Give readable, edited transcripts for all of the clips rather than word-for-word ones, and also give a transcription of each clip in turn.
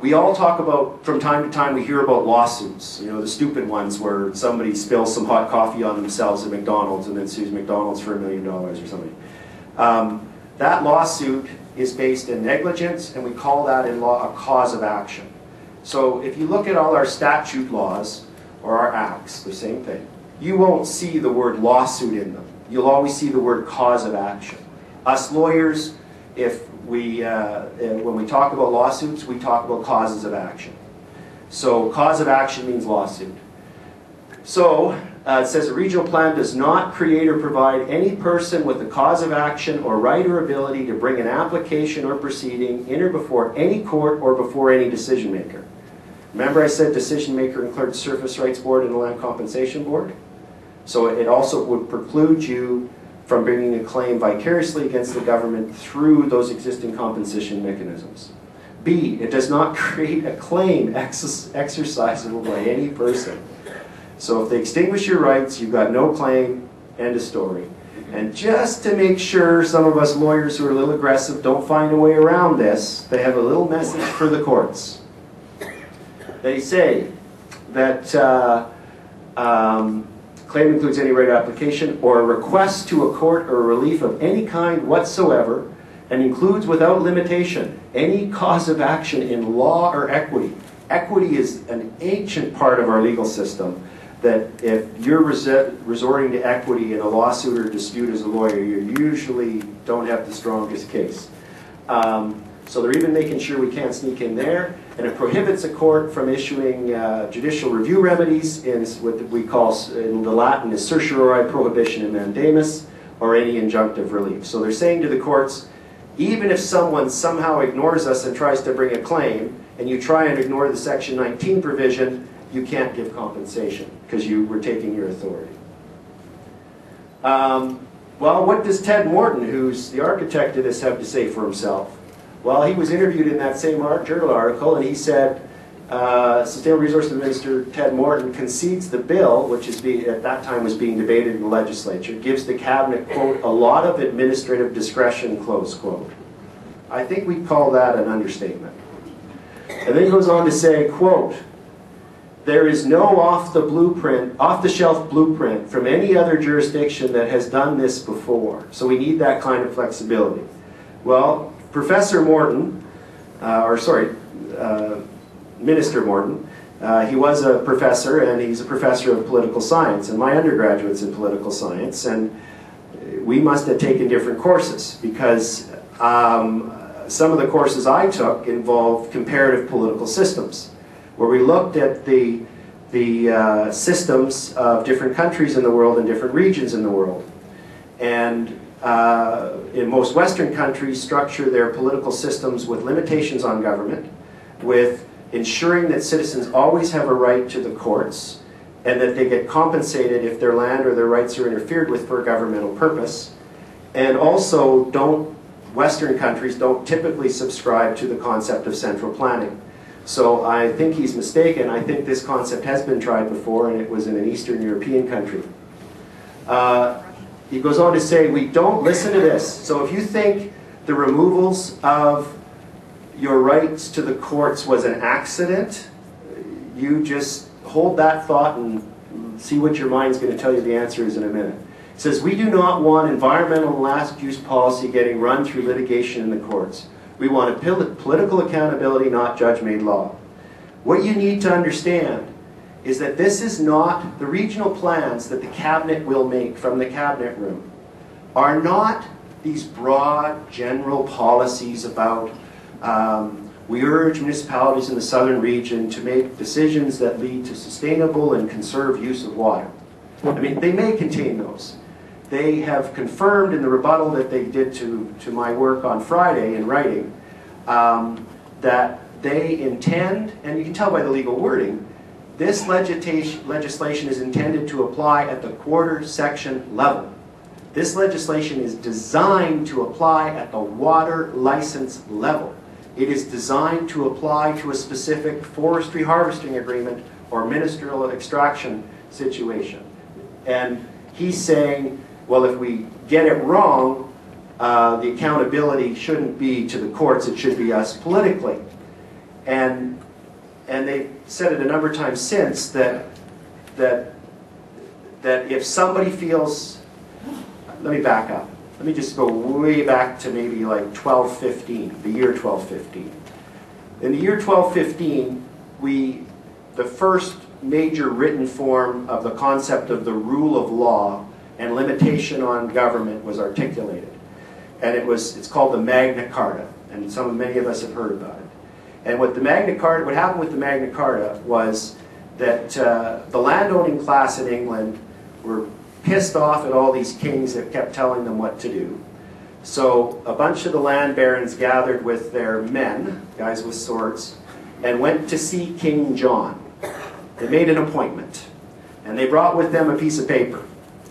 we all talk about, from time to time, we hear about lawsuits. You know, the stupid ones where somebody spills some hot coffee on themselves at McDonald's and then sues McDonald's for $1 million or something. That lawsuit is based in negligence, and we call that in law a cause of action. So if you look at all our statute laws, or our acts, the same thing, you won't see the word lawsuit in them. You'll always see the word cause of action. Us lawyers, when we talk about lawsuits, we talk about causes of action. So cause of action means lawsuit. So it says a regional plan does not create or provide any person with a cause of action or right or ability to bring an application or proceeding in or before any court or before any decision maker. Remember I said decision maker includes Surface Rights Board and the Land Compensation Board? So it also would preclude you from bringing a claim vicariously against the government through those existing compensation mechanisms. B, it does not create a claim exercisable by any person. So if they extinguish your rights, you've got no claim, end of story. And just to make sure some of us lawyers who are a little aggressive don't find a way around this, they have a little message for the courts. They say that claim includes any right of application or a request to a court or relief of any kind whatsoever, and includes without limitation any cause of action in law or equity. Equity is an ancient part of our legal system, that if you're resorting to equity in a lawsuit or dispute as a lawyer, you usually don't have the strongest case. So they're even making sure we can't sneak in there, and it prohibits a court from issuing judicial review remedies in what we call, in the Latin, is certiorari prohibition in mandamus, or any injunctive relief. So they're saying to the courts, even if someone somehow ignores us and tries to bring a claim, and you try and ignore the Section 19 provision, you can't give compensation because you were taking your authority. Well, what does Ted Morton, who's the architect of this, have to say for himself? Well, he was interviewed in that same journal article, and he said, Sustainable Resources Minister Ted Morton concedes the bill, which is at that time was being debated in the legislature, gives the cabinet, quote, a lot of administrative discretion, close quote. I think we'd call that an understatement. And then he goes on to say, quote, there is no off-the-shelf blueprint from any other jurisdiction that has done this before. So we need that kind of flexibility. Well, Professor Morton, Minister Morton, he was a professor, and he's a professor of political science, and my undergraduate's in political science, and we must have taken different courses, because some of the courses I took involved comparative political systems, where we looked at the systems of different countries in the world and different regions in the world. And in most Western countries, structure their political systems with limitations on government, with ensuring that citizens always have a right to the courts, and that they get compensated if their land or their rights are interfered with for a governmental purpose. And also, Western countries don't typically subscribe to the concept of central planning. So I think he's mistaken. I think this concept has been tried before, and it was in an Eastern European country. He goes on to say, we don't listen to this. So if you think the removals of your rights to the courts was an accident, you just hold that thought and see what your mind's going to tell you the answer is in a minute. It says, we do not want environmental and land use policy getting run through litigation in the courts. We want a political accountability, not judge-made law. What you need to understand is that this is not, the regional plans that the cabinet will make from the cabinet room are not these broad general policies about we urge municipalities in the southern region to make decisions that lead to sustainable and conserved use of water. I mean, they may contain those. They have confirmed in the rebuttal that they did to my work on Friday in writing that they intend, and you can tell by the legal wording, this legislation is intended to apply at the quarter section level. This legislation is designed to apply at the water license level. It is designed to apply to a specific forestry harvesting agreement or ministerial extraction situation. And he's saying, well, if we get it wrong, the accountability shouldn't be to the courts, it should be us politically. And they've said it a number of times since that if somebody feels, let me back up. Let me just go way back to maybe like 1215, the year 1215. In the year 1215, the first major written form of the concept of the rule of law and limitation on government was articulated. And it's called the Magna Carta, and many of us have heard about it. And what happened with the Magna Carta was that the landowning class in England were pissed off at all these kings that kept telling them what to do. So a bunch of the land barons gathered with their men, guys with swords, and went to see King John. They made an appointment, and they brought with them a piece of paper,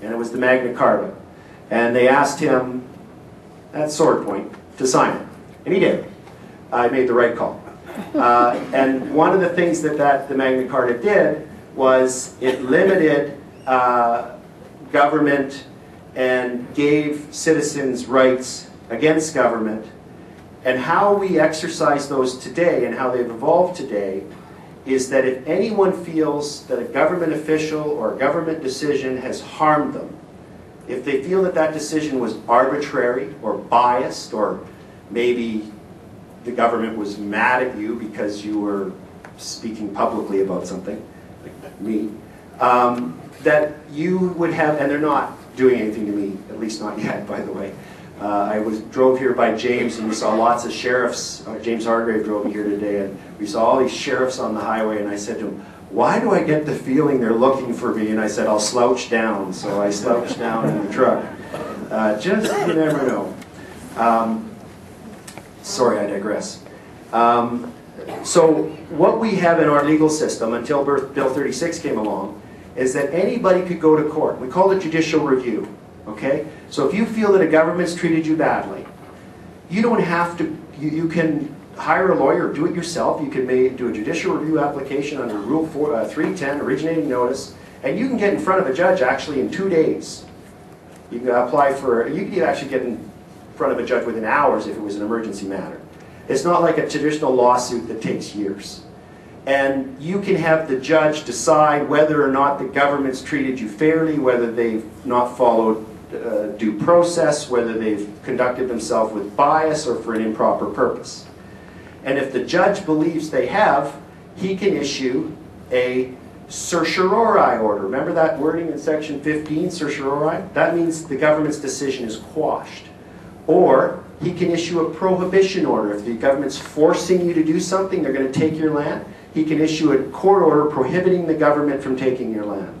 and it was the Magna Carta. And they asked him, at sword point, to sign it. And he did. I made the right call. And one of the things that the Magna Carta did was it limited government and gave citizens rights against government. And how we exercise those today and how they've evolved today is that if anyone feels that a government official or a government decision has harmed them, if they feel that that decision was arbitrary or biased, or maybe the government was mad at you because you were speaking publicly about something, like me, that you would have, and they're not doing anything to me, at least not yet, by the way. I drove here by James, and we saw lots of sheriffs. James Hargrave drove me here today, and we saw all these sheriffs on the highway, and I said to him, why do I get the feeling they're looking for me? And I said, I'll slouch down. So I slouched down in the truck. Just, you never know. Sorry, I digress. So what we have in our legal system, until Bill 36 came along, is that anybody could go to court. We call it judicial review. Okay? So if you feel that a government's treated you badly, you don't have to, you can hire a lawyer, do it yourself. You can do a judicial review application under Rule 310, originating notice, and you can get in front of a judge actually in 2 days. You can apply for, you can actually get in front of a judge within hours if it was an emergency matter. It's not like a traditional lawsuit that takes years. And you can have the judge decide whether or not the government's treated you fairly, whether they've not followed due process, whether they've conducted themselves with bias or for an improper purpose. And if the judge believes they have, he can issue a certiorari order. Remember that wording in section 15, certiorari? That means the government's decision is quashed. Or he can issue a prohibition order. If the government's forcing you to do something, they're going to take your land, he can issue a court order prohibiting the government from taking your land.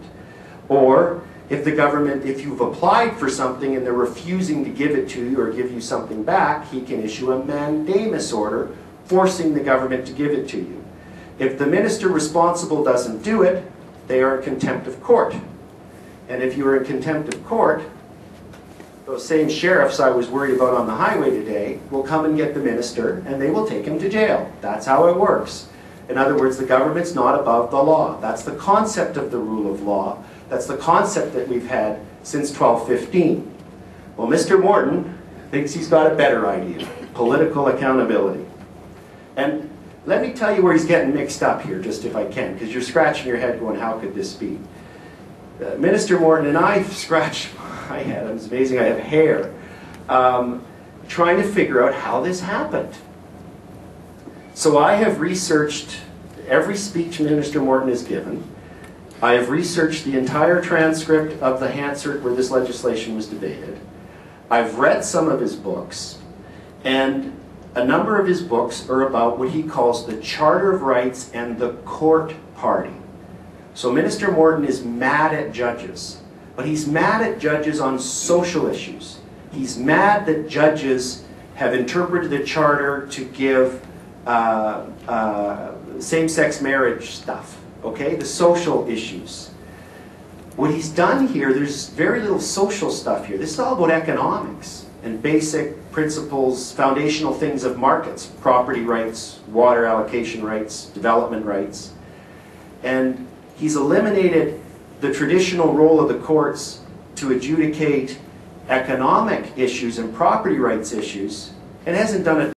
Or if the government, if you've applied for something and they're refusing to give it to you or give you something back, he can issue a mandamus order forcing the government to give it to you. If the minister responsible doesn't do it, they are in contempt of court. And if you are in contempt of court, those same sheriffs I was worried about on the highway today will come and get the minister and they will take him to jail. That's how it works. In other words, the government's not above the law. That's the concept of the rule of law. That's the concept that we've had since 1215. Well, Mr. Morton thinks he's got a better idea, political accountability. And let me tell you where he's getting mixed up here, just if I can, because you're scratching your head going, how could this be? Minister Morton and I scratch my head, it's amazing I have hair, trying to figure out how this happened. So I have researched every speech Minister Morton has given. I have researched the entire transcript of the Hansard where this legislation was debated. I've read some of his books, and a number of his books are about what he calls the Charter of Rights and the court party. So Minister Morton is mad at judges, but he's mad at judges on social issues. He's mad that judges have interpreted the Charter to give same-sex marriage stuff, okay? The social issues. What he's done here, there's very little social stuff here. This is all about economics and basic principles, foundational things of markets, property rights, water allocation rights, development rights. And he's eliminated the traditional role of the courts to adjudicate economic issues and property rights issues, and hasn't done it